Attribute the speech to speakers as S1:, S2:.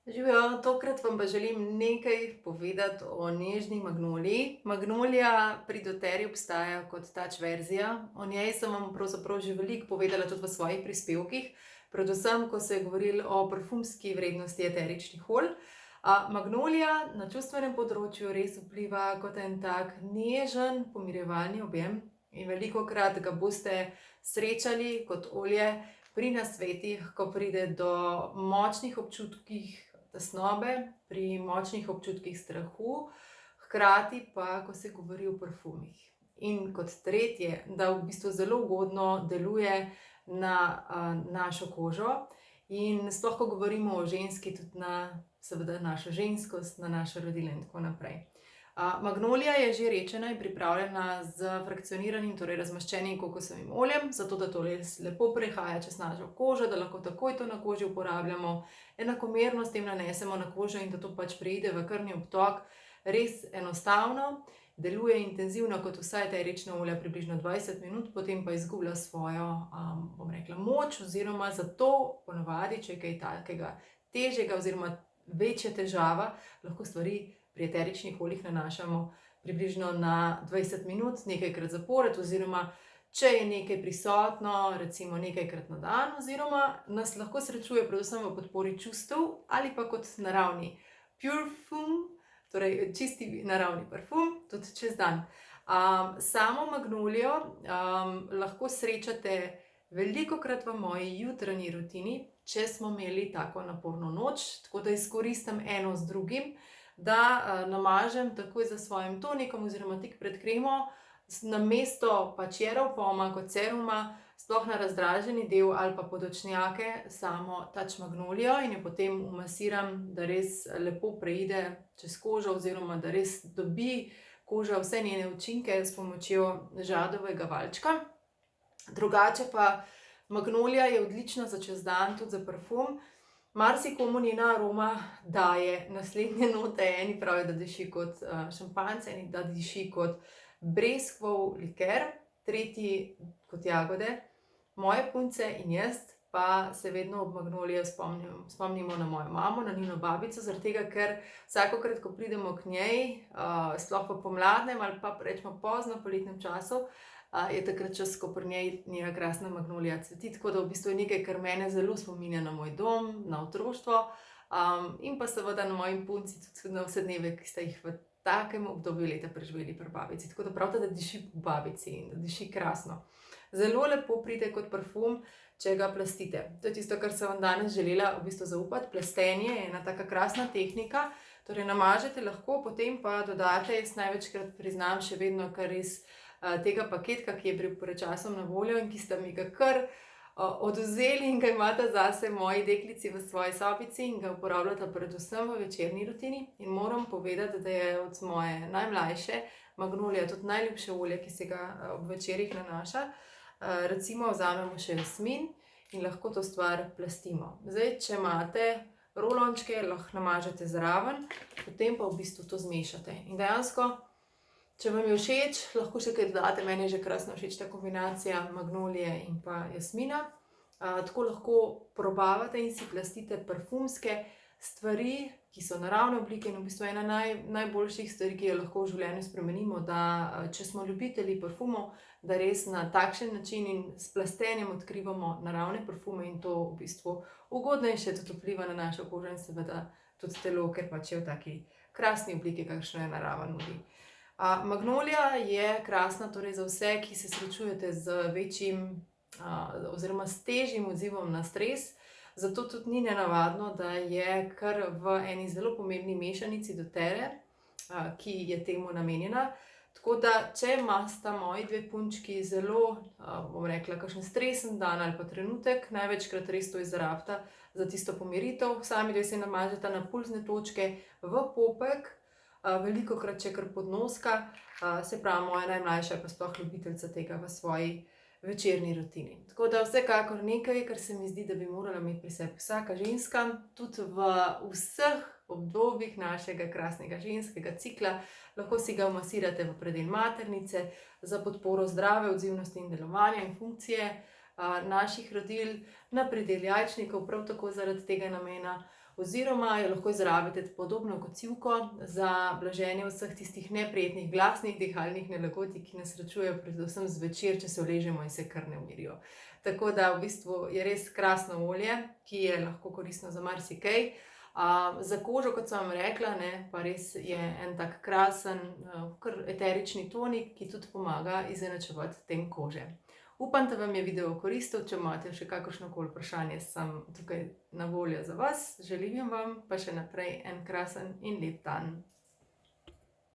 S1: Živijo, tokrat vam pa želim nekaj povedati o nežni magnoliji. Magnolija pri doTERRI obstaja kot touch verzija. O njej sem vam pravzaprav že veliko povedala tudi v svojih prispevkih, predvsem, ko se je govorilo o parfumski vrednosti eteričnih olj. Magnolija na čustvenem področju res vpliva kot en tak nežen pomirjevalni objem in velikokrat ga boste srečali kot olje pri nasvetih, ko pride do močnih občutkih tesnobe, pri močnih občutkih strahu, hkrati pa, ko se govori o parfumih. In kot tretje, da v bistvu zelo ugodno deluje na našo kožo in sploh, ko govorimo o ženski, tudi na seveda našo ženskost, na naše rodile in tako naprej. Magnolija je že rečena in pripravljena z frakcioniranim, torej razmaščenim kokosovim oljem, zato da to res lepo prehaja čez našo kožo, da lahko takoj to na koži uporabljamo, enakomerno s tem nanesemo na kožo in da to pač preide v krvni obtok res enostavno, deluje intenzivno kot vsa eterična olja približno 20 minut, potem pa izgublja svojo, bom rekla, moč oziroma zato ponavadi, če je kaj takega težjega oziroma večja težava, lahko stvari pri eteričnih oljih nanašamo približno na 20 minut, nekajkrat zapored oziroma če je nekaj prisotno, recimo nekajkrat na dan oziroma nas lahko srečuje predvsem v podpori čustev ali pa kot naravni purefum, torej čisti naravni parfum, tudi čez dan. Samo magnolijo lahko srečate velikokrat v moji jutranji rutini, če smo imeli tako naporno noč, tako da izkoristim eno z drugim, da namažem takoj za svojim tonikom oziroma tik pred kremo, namesto pač Jeropoama kot seruma, sploh na razdraženi del ali pa podočnjake, samo touch magnolijo in jo potem umasiram, da res lepo preide čez kožo oziroma da res dobi koža vse njene učinke s pomočjo žadovega valjčka. Drugače pa magnolija je odlična za čez dan, tudi za parfum. Marsikomu njena aroma daje naslednje note, eni pravijo, da diši kot šampanjec, eni, da diši kot breskvov liker, tretji kot jagode. Moje punce in jaz pa se vedno ob magnolijo spomnimo na mojo mamo, na njeno babico, zaradi tega, ker vsakokrat, ko pridemo k njej, sploh v pomladnem ali pa recimo pozno poletnem času, je takrat čas, ko pri njej njena krasna magnolija cveti, tako da v bistvu je nekaj, kar mene zelo spominja na moj dom, na otroštvo, in pa seveda na moji punci tudi na vse dneve, ki sta jih v takem obdobju leta preživeli pri babici. Tako da pravite, da diši po babici in da diši krasno. Zelo lepo pride kot parfum, če ga plastite. To je tisto, kar sem vam danes želela v bistvu zaupati. Plastenje je ena taka krasna tehnika, torej namažete lahko, potem pa dodate, jaz največkrat priznam še vedno kar res tega paketka, ki je bil pred časom na voljo in ki sta mi ga kar odvzeli in ga imata zase moji deklici v svoji sobici in ga uporabljata predvsem v večerni rutini. In moram povedati, da je od moje najmlajše magnolija tudi najljubše olje, ki se ga ob večerih nanaša. Recimo vzamemo še jasmin in lahko to stvar plastimo. Zdaj, če imate rolončke, lahko namažete zraven, potem pa v bistvu to zmešate. In dejansko, če vam je všeč, lahko še kaj dodate, meni je že krasno všeč ta kombinacija magnolije in pa jasmina. Tako lahko probavate in si plastite parfumske stvari, ki so naravne oblike in v bistvu ena najboljših stvari, ki jo lahko v življenju spremenimo, da če smo ljubitelji parfumov, da res na takšen način in s plastenjem odkrivamo naravne parfume in to v bistvu ugodnejše tudi vpliva na našo kožo in seveda tudi telo, ker pač je v taki krasni obliki, kakšno je narava nudi. Magnolija je krasna torej za vse, ki se srečujete z večjim oziroma s težjim odzivom na stres, zato tudi ni nenavadno, da je kar v eni zelo pomembni mešanici doTERRE, ki je temu namenjena. Tako da, če imata moji dve punčki zelo, bom rekla, kakšen stresen dan ali pa trenutek, največkrat res to izrabita za tisto pomiritev, sami dve se namažeta na pulzne točke v popek, velikokrat še kar podnoska, se pravi, moja najmlajša je pa sploh ljubiteljca tega v svoji večerni rutini. Tako da vsekakor nekaj, kar se mi zdi, da bi morala imeti pri sebi vsaka ženska, tudi v vseh obdobjih našega krasnega ženskega cikla. Lahko si ga vmasirate v predel maternice za podporo zdrave odzivnosti in delovanja in funkcije naših rodil, na predel jajčnikov, prav tako zaradi tega namena. oziroma jo lahko izrabite podobno kot sivko za blaženje vseh tistih neprijetnih glasnih dihalnih nelagodij, ki nas srečujejo predvsem zvečer, če se uležemo in se kar ne umirijo. Tako da v bistvu je res krasno olje, ki je lahko koristno za marsikaj. Za kožo, kot sem vam rekla, pa res je en tak krasen, kar eterični tonik, ki tudi pomaga izenačevati ten kože. Upam, da vam je video koristil. Če imate še kakršnokoli vprašanje, sem tukaj na voljo za vas. Želim vam pa še naprej en krasen in lep dan.